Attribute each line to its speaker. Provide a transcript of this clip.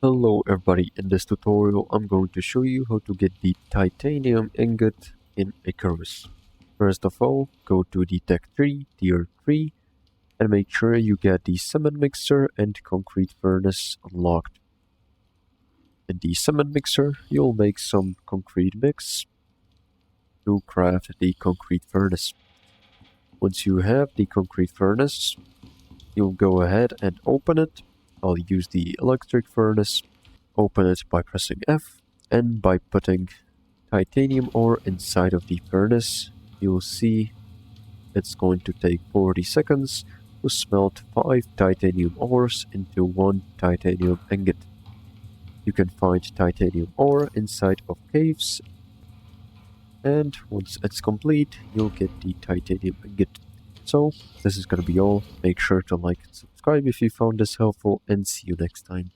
Speaker 1: Hello everybody, in this tutorial I'm going to show you how to get the titanium ingot in ICARUS. First of all, go to the Tech 3, Tier 3 and make sure you get the cement mixer and concrete furnace unlocked. In the cement mixer, you'll make some concrete mix to craft the concrete furnace. Once you have the concrete furnace, you'll go ahead and open it. I'll use the electric furnace. Open it by pressing F, and by putting titanium ore inside of the furnace, you'll see it's going to take 40 seconds to smelt 5 titanium ores into 1 titanium ingot. You can find titanium ore inside of caves, and once it's complete, you'll get the titanium ingot. So, this is gonna be all. Make sure to like and subscribe if you found this helpful, and see you next time.